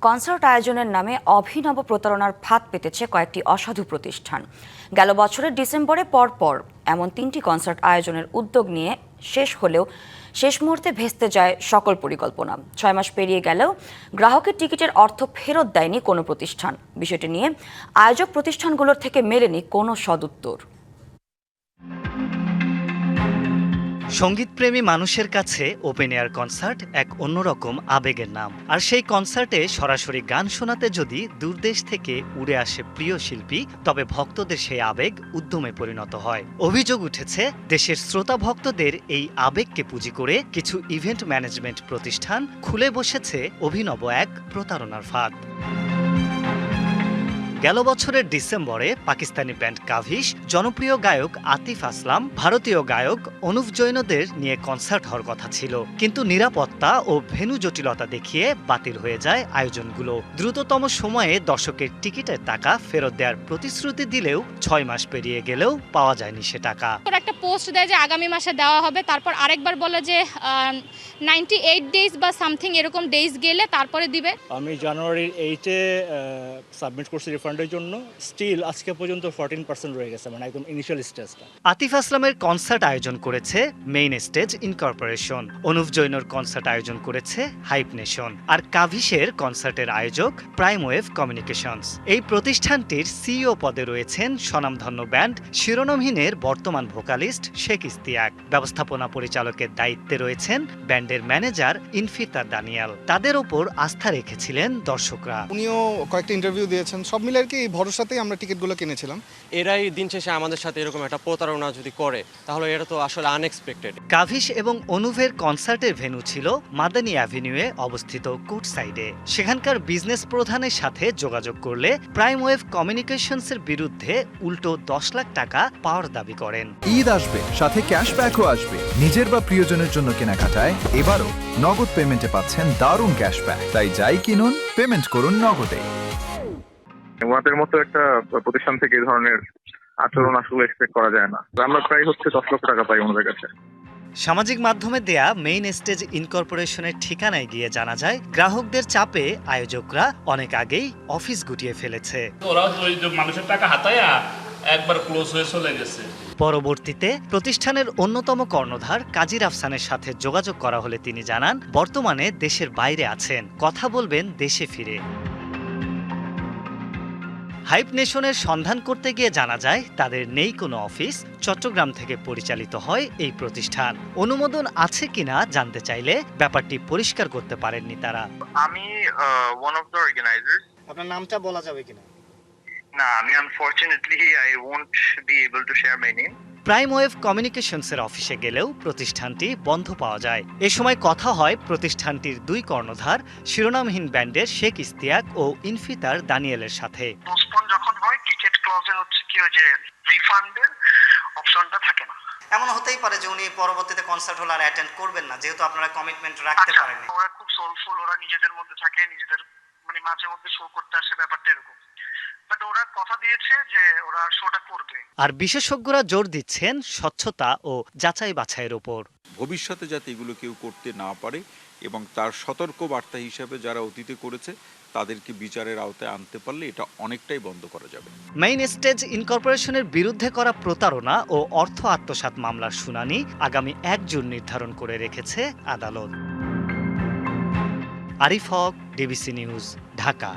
Concert আয়োজনের নামে অভিনব প্রতারণার ফাঁদ পেতেছে কয়েকটি অসাধু প্রতিষ্ঠান। গেল বছরের ডিসেম্বরে পরপর এমন 3টি কনসার্ট আয়োজনের উদ্যোগ নিয়ে শেষ হলেও শেষ মুহূর্তে ভেস্তে যায় সকল পরিকল্পনা। 6 মাস পেরিয়ে গেলেও গ্রাহকের টিকিটের অর্থ ফেরত দেয়নি কোনো প্রতিষ্ঠান। বিষয়টি নিয়ে আয়োজক প্রতিষ্ঠানগুলোর থেকে মেলেনি কোনো সদুত্তর। সঙ্গীতপ্রেমী মানুষের কাছে ওপেন এয়ার কনসার্ট এক অন্যরকম আবেগের নাম। আর সেই কনসার্টে সরাসরি গান শোনাতে যদি দূরদেশ থেকে উড়ে আসে প্রিয় শিল্পী, তবে ভক্তদের সেই আবেগ উদ্যমে পরিণত হয়। অভিযোগ উঠেছে দেশের শ্রোতা ভক্তদের এই আবেগকে পুঁজি করে কিছু ইভেন্ট ম্যানেজমেন্ট প্রতিষ্ঠান খুলে বসেছে অভিনব এক প্রতারণার ফাঁদ। গেল বছরের ডিসেম্বরে পাকিস্তানি ব্যান্ড কাভিশ, জনপ্রিয় গায়ক আতিফ আসলাম, ভারতীয় গায়ক অনুভ জৈনদের নিয়ে কনসার্ট হওয়ার কথা ছিল, কিন্তু নিরাপত্তা ও ভেন্যু জটিলতা দেখিয়ে বাতিল হয়ে যায় আয়োজনগুলো। দ্রুততম সময়ে দর্শকের টিকিটের টাকা ফেরত দেওয়ার প্রতিশ্রুতি দিলেও 6 মাস পেরিয়ে গেলেও পাওয়া যায়নি সে টাকা। একটা পোস্ট দেয় যে আগামী মাসে দেওয়া হবে, তারপর আরেকবার বলে যে 98 ডেজ বা সামথিং এরকম ডেজ গেলে তারপরে দিবে। আমি জানুয়ারির 8-এ সাবমিট করছি রিফান্ডের জন্য, স্টিল আজকে পর্যন্ত 14% রয়ে গেছে, মানে একদম ইনিশিয়াল স্টেজটা। আতিফ আসলামের কনসার্ট আয়োজন করেছে মেইন স্টেজ ইনকর্পোরেশন, অনুভ জৈনর কনসার্ট আয়োজন করেছে হাইপ নেশন, আর কাভিশের কনসার্টের আয়োজক প্রাইম ওয়েভ কমিউনিকেশনস। এই প্রতিষ্ঠানটির সিইও পদে রয়েছেন স্বনামধন্য ব্যান্ড শিরোনামহীনের বর্তমান ভোকালিস্ট শেখ ইস্তিয়াক। ব্যবস্থাপনা পরিচালকের দায়িত্বে রয়েছেন ব্যান্ডের ম্যানেজার ইনফিতার দানিয়াল। তাদের ওপর আস্থা রেখেছিলেন দর্শকরা। উনিও কয়েকটা ইন্টারভিউ দিয়েছেন, সব মিলে আর কি এই ভরসাতেই আমরা টিকিটগুলো কিনেছিলাম। এরাই দিন শেষে আমাদের সাথে এরকম একটা প্রতারণা যদি করে, তাহলে এটা তো আসলে আনএক্সপেক্টেড। কাভিশ এবং অনুভের কনসার্টের ভেন্যু ছিল মাদানী অ্যাভিনিউয়ে অবস্থিত কোর্ট সাইডে। সেখানকার বিজনেস প্রধানের সাথে যোগাযোগ করলে প্রাইম ওয়েভ কমিউনিকেশনসের বিরুদ্ধে উল্টো 10 লাখ টাকা পাওয়ার দাবি করেন। ঈদ আসবে, সাথে ক্যাশব্যাকও আসবে। নিজের বা প্রিয়জনের জন্য কেনাকাটায় এবারও নগদ পেমেন্টে পাচ্ছেন দারুণ ক্যাশব্যাক। তাই যাই কিনুন, পেমেন্ট করুন নগদে। ওনাদের মতো একটা প্রতিষ্ঠান থেকে এই ধরনের আচরণ আসলে এক্সপেক্ট করা যায় না। আমরা প্রায় 10 লক্ষ টাকা পাই ওনাদের কাছে। সামাজিক মাধ্যমে দেয়া মেইন স্টেজ ইনকর্পোরেশনের ঠিকানায় গিয়ে জানা যায়, গ্রাহকদের চাপে আয়োজকরা অনেক আগেই অফিস গুটিয়ে ফেলেছে। ওরা ওই যে মানুষের টাকা হাতায়া একবার ক্লোজ হয়ে চলে গেছে। পরবর্তীতে প্রতিষ্ঠানের অন্যতম কর্ণধার কাজী আফসানের সাথে যোগাযোগ করা হলে তিনি জানান, বর্তমানে দেশের বাইরে আছেন, কথা বলবেন দেশে ফিরে। হাইপ নেশনের সন্ধান করতে গিয়ে জানা যায়, তাদের নেই কোনো অফিস। চট্টগ্রাম থেকে পরিচালিত হয় এই প্রতিষ্ঠান। অনুমোদন আছে কিনা জানতে চাইলে ব্যাপারটি পরিষ্কার করতে পারেননি তারা। আমি ওয়ান অফ দ্য অর্গানাইজার্স। আপনার নামটা বলা যাবে কিনা? না, আমি unfortunately I won't be able to share my name. Prime wave কমিউনিকেশনসের অফিসে গেলেও প্রতিষ্ঠানটি বন্ধ পাওয়া যায়। এ সময় কথা হয় প্রতিষ্ঠানটির 2 কর্ণধার শিরোনামহীন ব্যান্ডের শেখ ইস্তিয়াক ও ইনফিতার দানিয়েলের সাথে। পোস্টপোন যখন হয়, টিকেট ক্লজে হচ্ছে কি যে রিফান্ডের অপশনটা থাকে না। এমন হতেই পারে যে উনি পরবর্তীতে কনসার্ট হল আর অ্যাটেন্ড করবেন না, যেহেতু আপনারা কমিটমেন্ট রাখতে পারেননি। ওরা খুব সোলফুল, ওরা নিজেদের মধ্যে থাকে, নিজেদের মানে মাঝে মধ্যে শো করতে আসে, ব্যাপারটা এরকম। বাট ওরা কথা দিয়েছে যে ওরা শোটা করবে। আর বিশেষজ্ঞরা জোর দিচ্ছেন স্বচ্ছতা ও যাচাই বাছাইয়ের উপর। ভবিষ্যতে যাতে এগুলো কেউ করতে না পারে এবং তার সতর্ক বার্তা হিসাবে যারা অতীতে করেছে তাদেরকে বিচারের আওতায় আনতে পারলে এটা অনেকটাই বন্ধ করা যাবে। মেইন স্টেজ ইনকর্পোরেশনের বিরুদ্ধে করা প্রতারণা ও অর্থ আত্মসাৎ মামলার শুনানি আগামী 1 জুন নির্ধারণ করে রেখেছে আদালত। আরিফ হক, ডিবিসি নিউজ, ঢাকা।